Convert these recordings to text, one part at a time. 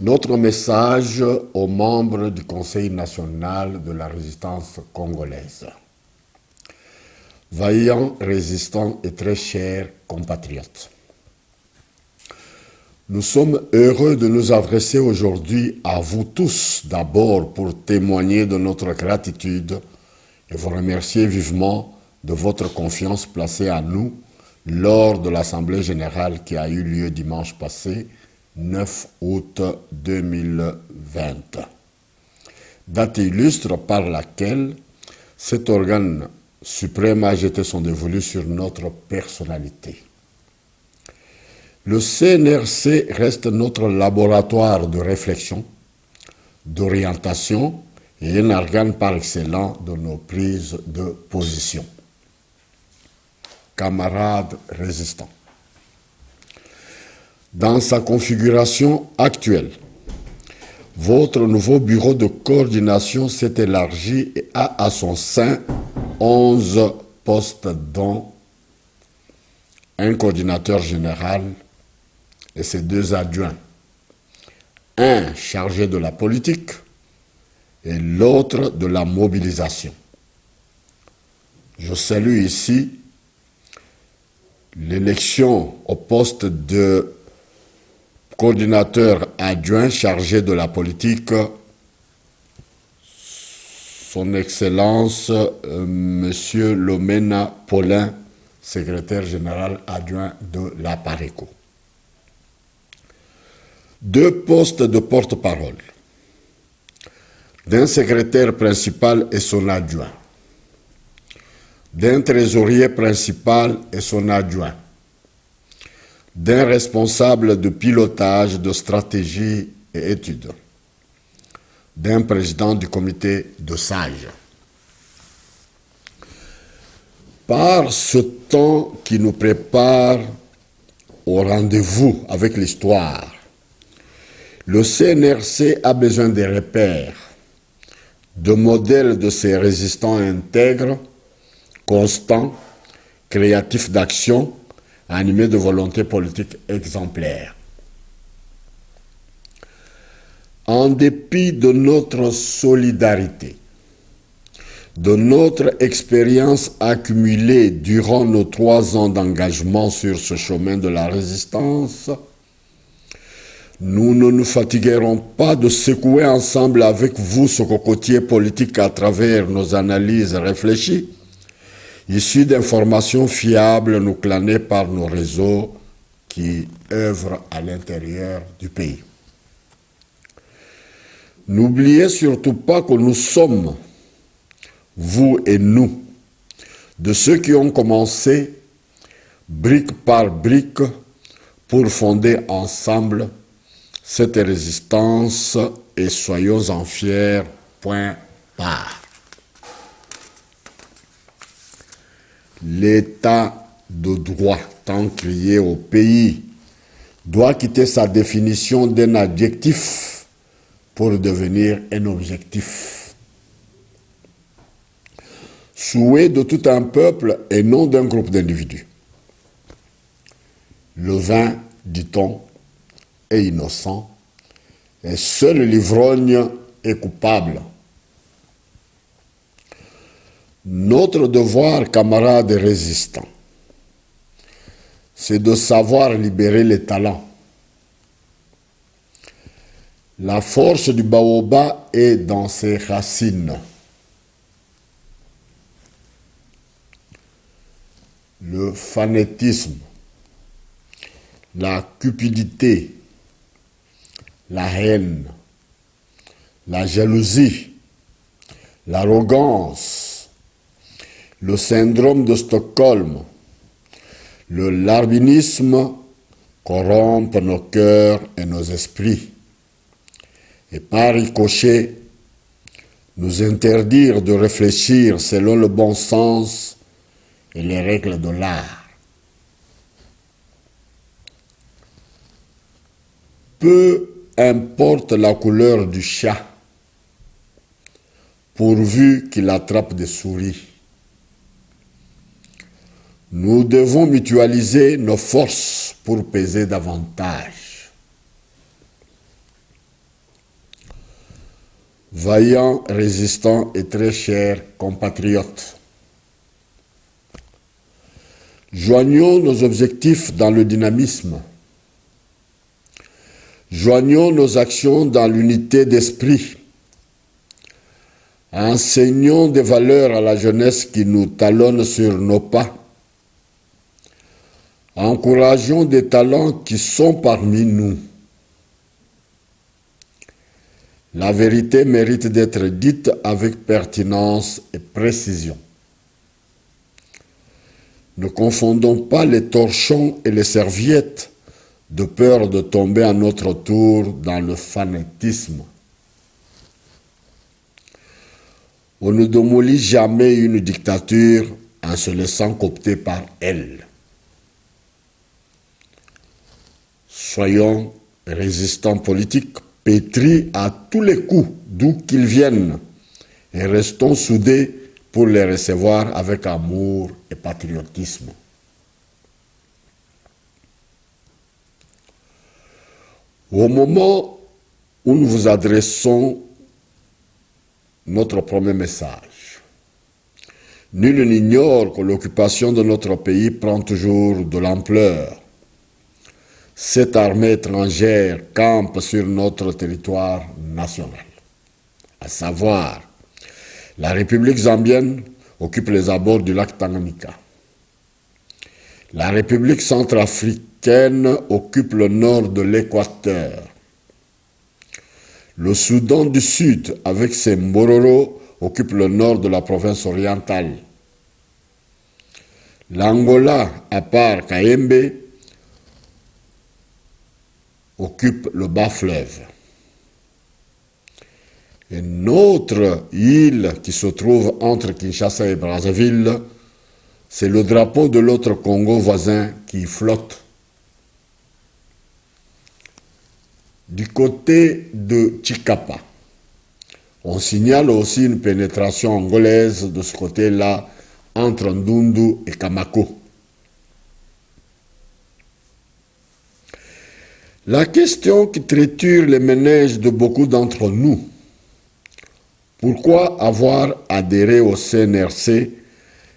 Notre message aux membres du Conseil national de la résistance congolaise. Vaillants résistants et très chers compatriotes, nous sommes heureux de nous adresser aujourd'hui à vous tous d'abord pour témoigner de notre gratitude et vous remercier vivement de votre confiance placée à nous lors de l'Assemblée générale qui a eu lieu dimanche passé, 9 août 2020. Date illustre par laquelle cet organe suprême a jeté son dévolu sur notre personnalité. Le CNRC reste notre laboratoire de réflexion, d'orientation et un organe par excellence de nos prises de position. Camarades résistants, dans sa configuration actuelle, votre nouveau bureau de coordination s'est élargi et a à son sein 11 postes dont un coordinateur général et ses 2 adjoints, un chargé de la politique et l'autre de la mobilisation. Je salue ici l'élection au poste de coordinateur adjoint chargé de la politique, son Excellence Monsieur Lomena Paulin, secrétaire général adjoint de la PARECO. 2 postes de porte-parole, d'un secrétaire principal et son adjoint, d'un trésorier principal et son adjoint, d'un responsable de pilotage, de stratégie et études, d'un président du comité de sages. Par ce temps qui nous prépare au rendez-vous avec l'histoire, le CNRC a besoin de repères, de modèles de ses résistants intègres, constants, créatifs d'action, animés de volonté politique exemplaire. En dépit de notre solidarité, de notre expérience accumulée durant nos 3 ans d'engagement sur ce chemin de la résistance, nous ne nous fatiguerons pas de secouer ensemble avec vous ce cocotier politique à travers nos analyses réfléchies, issus d'informations fiables nous clanées par nos réseaux qui œuvrent à l'intérieur du pays. N'oubliez surtout pas que nous sommes, vous et nous, de ceux qui ont commencé, brique par brique, pour fonder ensemble cette résistance et soyons-en fiers, point barre. L'état de droit, tant crié au pays, doit quitter sa définition d'un adjectif pour devenir un objectif. Souhait de tout un peuple et non d'un groupe d'individus. Le vin, dit-on, est innocent et seul l'ivrogne est coupable. Notre devoir, camarades résistants, c'est de savoir libérer les talents. La force du baobab est dans ses racines. Le fanatisme, la cupidité, la haine, la jalousie, l'arrogance, le syndrome de Stockholm, le larbinisme corrompent nos cœurs et nos esprits et par ricochet nous interdire de réfléchir selon le bon sens et les règles de l'art. Peu importe la couleur du chat, pourvu qu'il attrape des souris. Nous devons mutualiser nos forces pour peser davantage. vaillants, résistants et très chers compatriotes. Joignons nos objectifs dans le dynamisme. Joignons nos actions dans l'unité d'esprit. Enseignons des valeurs à la jeunesse qui nous talonne sur nos pas. Encourageons des talents qui sont parmi nous. La vérité mérite d'être dite avec pertinence et précision. Ne confondons pas les torchons et les serviettes de peur de tomber à notre tour dans le fanatisme. On ne démolit jamais une dictature en se laissant coopter par elle. Soyons résistants politiques, pétris à tous les coups, d'où qu'ils viennent, et restons soudés pour les recevoir avec amour et patriotisme. Au moment où nous vous adressons notre premier message, nul n'ignore que l'occupation de notre pays prend toujours de l'ampleur. Cette armée étrangère campe sur notre territoire national, à savoir la République zambienne occupe les abords du lac Tanganyika. La République centrafricaine occupe le nord de l'Équateur. Le Soudan du Sud, avec ses Mbororo, occupe le nord de la province orientale. L'Angola, à part Kayembe, occupe le bas fleuve. Et notre île qui se trouve entre Kinshasa et Brazzaville, c'est le drapeau de l'autre Congo voisin qui flotte. Du côté de Chikapa, on signale aussi une pénétration angolaise de ce côté-là entre Ndundu et Kamako. La question qui triture les méninges de beaucoup d'entre nous, pourquoi avoir adhéré au CNRC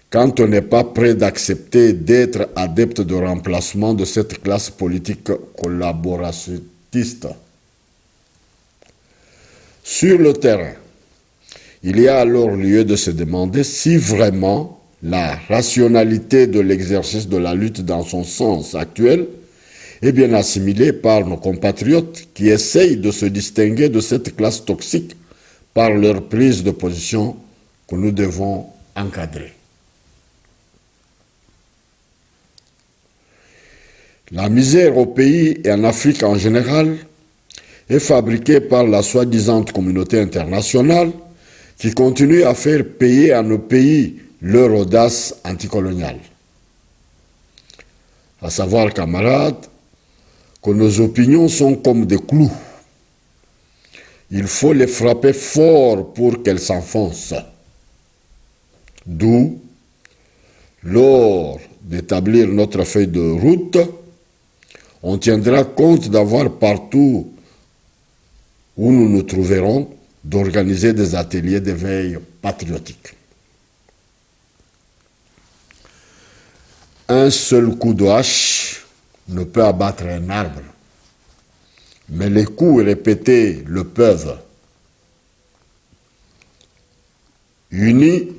quand on n'est pas prêt d'accepter d'être adepte de remplacement de cette classe politique collaborationniste? Sur le terrain, il y a alors lieu de se demander si vraiment la rationalité de l'exercice de la lutte dans son sens actuel est bien assimilée par nos compatriotes qui essayent de se distinguer de cette classe toxique par leur prise de position que nous devons encadrer. La misère au pays et en Afrique en général est fabriquée par la soi-disant communauté internationale qui continue à faire payer à nos pays leur audace anticoloniale. À savoir, camarades, que nos opinions sont comme des clous. Il faut les frapper fort pour qu'elles s'enfoncent. D'où, lors d'établir notre feuille de route, on tiendra compte d'avoir partout où nous nous trouverons d'organiser des ateliers d'éveil patriotique. Un seul coup de hache ne peut abattre un arbre, mais les coups répétés le peuvent. Unis,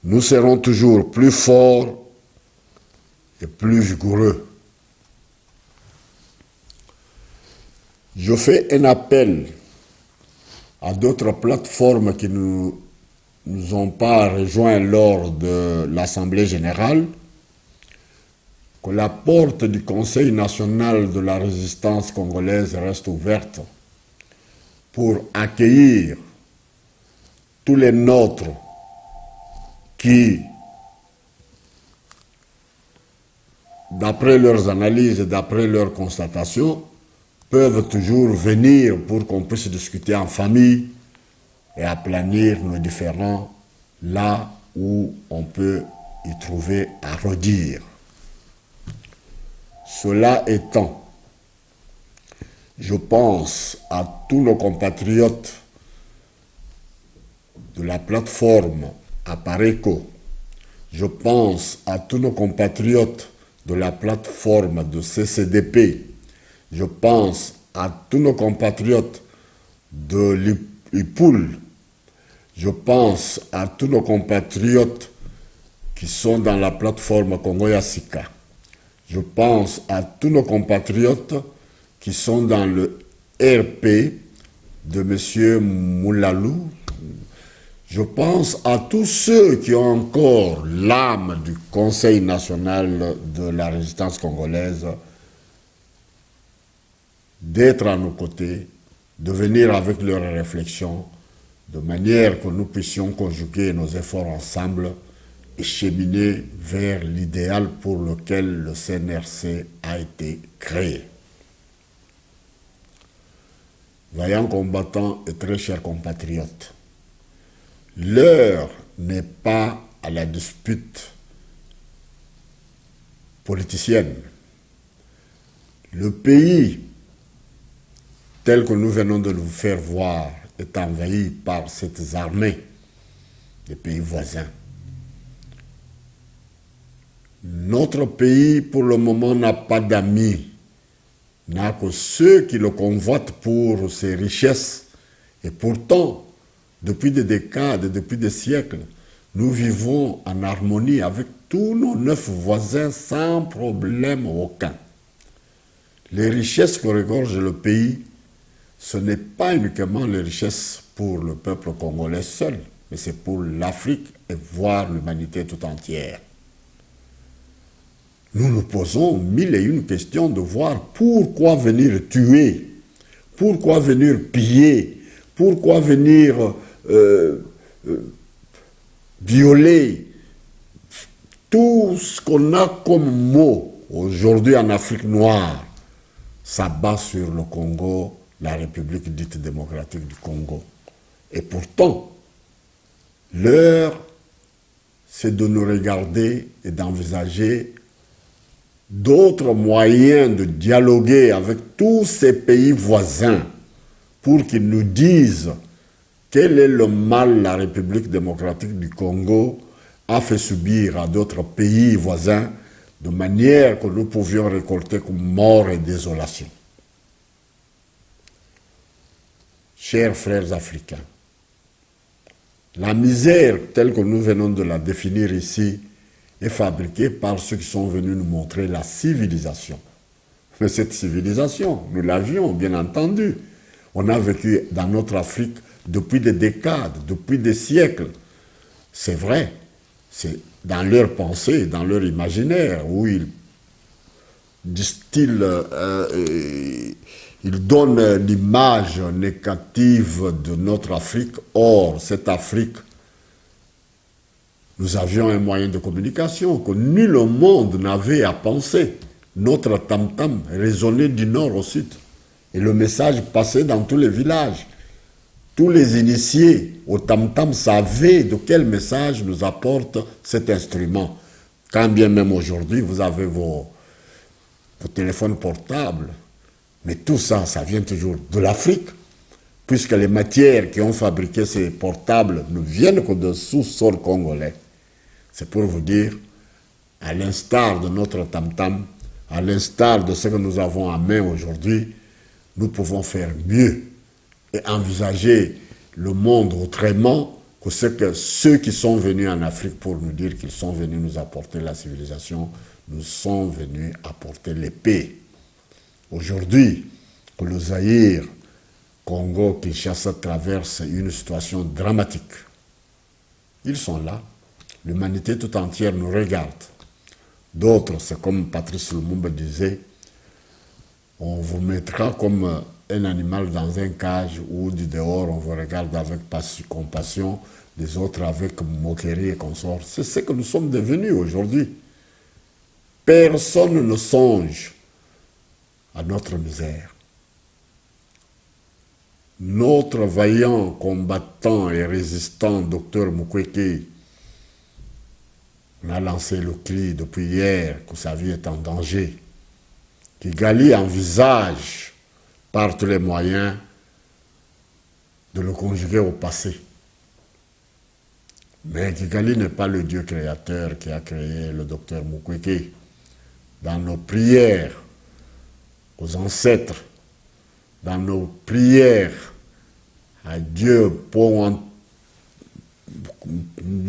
nous serons toujours plus forts et plus vigoureux. Je fais un appel à d'autres plateformes qui ne nous ont pas rejoints lors de l'Assemblée générale, que la porte du Conseil national de la résistance congolaise reste ouverte pour accueillir tous les nôtres qui, d'après leurs analyses et d'après leurs constatations, peuvent toujours venir pour qu'on puisse discuter en famille et aplanir nos différends là où on peut y trouver à redire. Cela étant, je pense à tous nos compatriotes de la plateforme Apareco. Je pense à tous nos compatriotes de la plateforme de CCDP. Je pense à tous nos compatriotes de l'IPUL. Je pense à tous nos compatriotes qui sont dans la plateforme Congo-Yassika. Je pense à tous nos compatriotes qui sont dans le RP de M. Moulalou. Je pense à tous ceux qui ont encore l'âme du Conseil national de la résistance congolaise d'être à nos côtés, de venir avec leurs réflexions, de manière que nous puissions conjuguer nos efforts ensemble et cheminer vers l'idéal pour lequel le CNRC a été créé. Vaillants combattants et très chers compatriotes, l'heure n'est pas à la dispute politicienne. Le pays, tel que nous venons de nous faire voir, est envahi par ces armées des pays voisins. Notre pays, pour le moment, n'a pas d'amis, n'a que ceux qui le convoitent pour ses richesses. Et pourtant, depuis des décades, depuis des siècles, nous vivons en harmonie avec tous nos 9 voisins sans problème aucun. Les richesses que regorge le pays, ce n'est pas uniquement les richesses pour le peuple congolais seul, mais c'est pour l'Afrique et voire l'humanité tout entière. Nous nous posons 1001 questions de voir pourquoi venir tuer, pourquoi venir piller, pourquoi venir violer tout ce qu'on a comme mot aujourd'hui en Afrique noire s'abat sur le Congo, la République dite démocratique du Congo. Et pourtant, l'heure, c'est de nous regarder et d'envisager d'autres moyens de dialoguer avec tous ces pays voisins pour qu'ils nous disent quel est le mal la République démocratique du Congo a fait subir à d'autres pays voisins de manière que nous pouvions récolter comme mort et désolation. Chers frères africains, la misère telle que nous venons de la définir ici est fabriquée par ceux qui sont venus nous montrer la civilisation. Mais cette civilisation, nous l'avions bien entendu. On a vécu dans notre Afrique depuis des décades, depuis des siècles. C'est vrai, c'est dans leur pensée, dans leur imaginaire, où ils distillent, ils donnent l'image négative de notre Afrique. Or, cette Afrique, nous avions un moyen de communication que nul au monde n'avait à penser. Notre tam-tam résonnait du nord au sud. Et le message passait dans tous les villages. Tous les initiés au tam-tam savaient de quel message nous apporte cet instrument. Quand bien même aujourd'hui, vous avez vos téléphones portables. Mais tout ça, ça vient toujours de l'Afrique, puisque les matières qui ont fabriqué ces portables ne viennent que de sous-sol congolais. C'est pour vous dire, à l'instar de notre tam-tam, à l'instar de ce que nous avons en main aujourd'hui, nous pouvons faire mieux et envisager le monde autrement que ce que ceux qui sont venus en Afrique pour nous dire qu'ils sont venus nous apporter la civilisation, nous sont venus apporter l'épée. Aujourd'hui, que le Zaïre, Congo, Kinshasa traverse une situation dramatique. Ils sont là. L'humanité tout entière nous regarde. D'autres, c'est comme Patrice Lumumba disait, on vous mettra comme un animal dans un cage où du dehors on vous regarde avec compassion, les autres avec moquerie et consort. C'est ce que nous sommes devenus aujourd'hui. Personne ne songe à notre misère. Notre vaillant combattant et résistant docteur Mukwege a lancé le cri depuis hier que sa vie est en danger. Kigali envisage par tous les moyens de le conjuguer au passé. Mais Kigali n'est pas le Dieu créateur qui a créé le docteur Mukwege. Dans nos prières aux ancêtres, dans nos prières à Dieu pour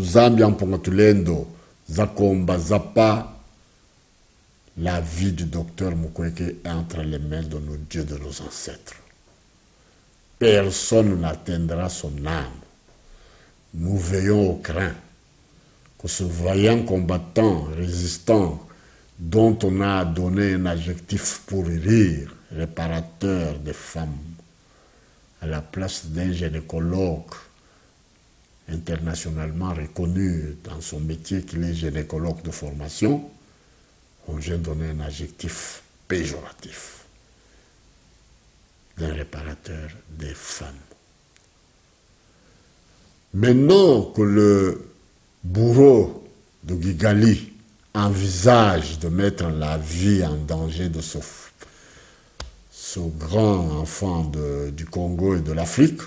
Zambia Pongatulendo, Zakomba, Zapa, la vie du docteur Mukwege est entre les mains de nos dieux, de nos ancêtres. Personne n'atteindra son âme. Nous veillons au crin que ce vaillant combattant, résistant, dont on a donné un adjectif pour rire, réparateur des femmes, à la place d'un gynécologue internationalement reconnu dans son métier qu'il est gynécologue de formation, on vient donner un adjectif péjoratif d'un réparateur des femmes. Maintenant que le bourreau de Kigali envisage de mettre la vie en danger de ce grand enfant du Congo et de l'Afrique,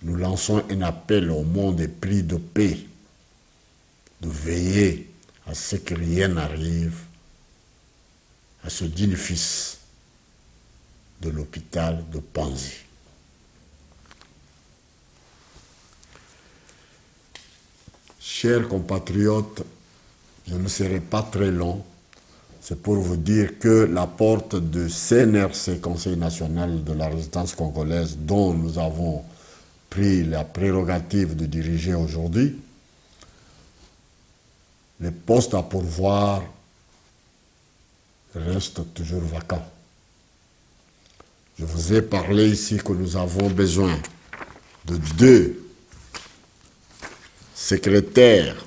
nous lançons un appel au monde épris de paix, de veiller à ce que rien n'arrive à ce digne fils de l'hôpital de Panzi. Chers compatriotes, je ne serai pas très long. C'est pour vous dire que la porte du CNRC, Conseil national de la résistance congolaise, dont nous avons pris la prérogative de diriger aujourd'hui, les postes à pourvoir restent toujours vacants. Je vous ai parlé ici que nous avons besoin de 2 secrétaires,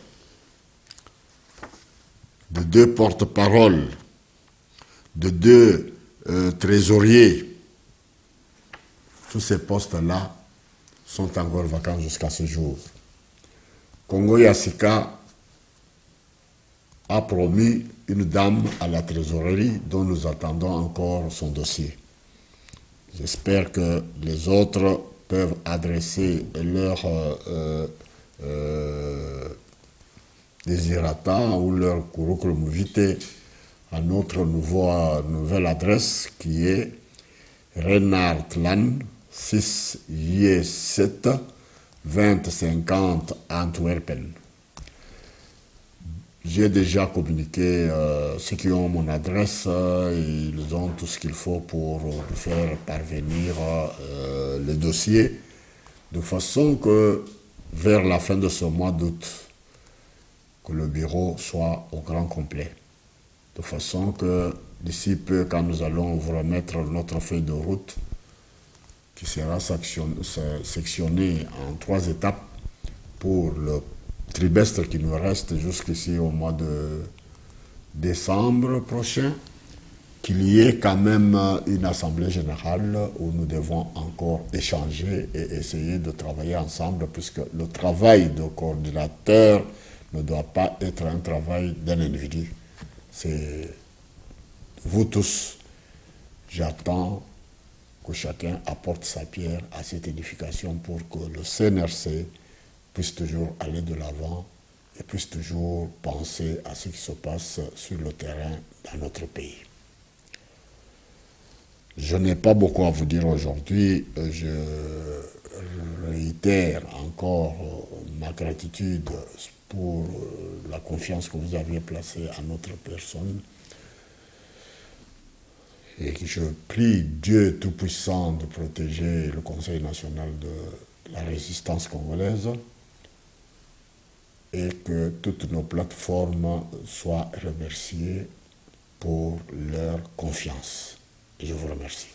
de 2 porte-paroles, de 2 trésoriers. Tous ces postes-là sont encore vacants jusqu'à ce jour. Congo Yassika a promis une dame à la trésorerie dont nous attendons encore son dossier. J'espère que les autres peuvent adresser leur désirata ou leur curriculum vitae à notre nouvelle adresse qui est Renardland 6J7 2050 Antwerpen. J'ai déjà communiqué ceux qui ont mon adresse, ils ont tout ce qu'il faut pour faire parvenir le dossier, de façon que vers la fin de ce mois d'août, que le bureau soit au grand complet. De façon que d'ici peu, quand nous allons vous remettre notre feuille de route, qui sera sectionnée en 3 étapes pour le trimestre qui nous reste jusqu'ici au mois de décembre prochain, qu'il y ait quand même une assemblée générale où nous devons encore échanger et essayer de travailler ensemble, puisque le travail de coordinateur ne doit pas être un travail d'un individu. C'est vous tous. J'attends que chacun apporte sa pierre à cette édification pour que le CNRC puisse toujours aller de l'avant et puisse toujours penser à ce qui se passe sur le terrain dans notre pays. Je n'ai pas beaucoup à vous dire aujourd'hui. Je réitère encore ma gratitude pour la confiance que vous aviez placée à notre personne. Et que je prie Dieu Tout-Puissant de protéger le Conseil national de la résistance congolaise et que toutes nos plateformes soient remerciées pour leur confiance. Et je vous remercie.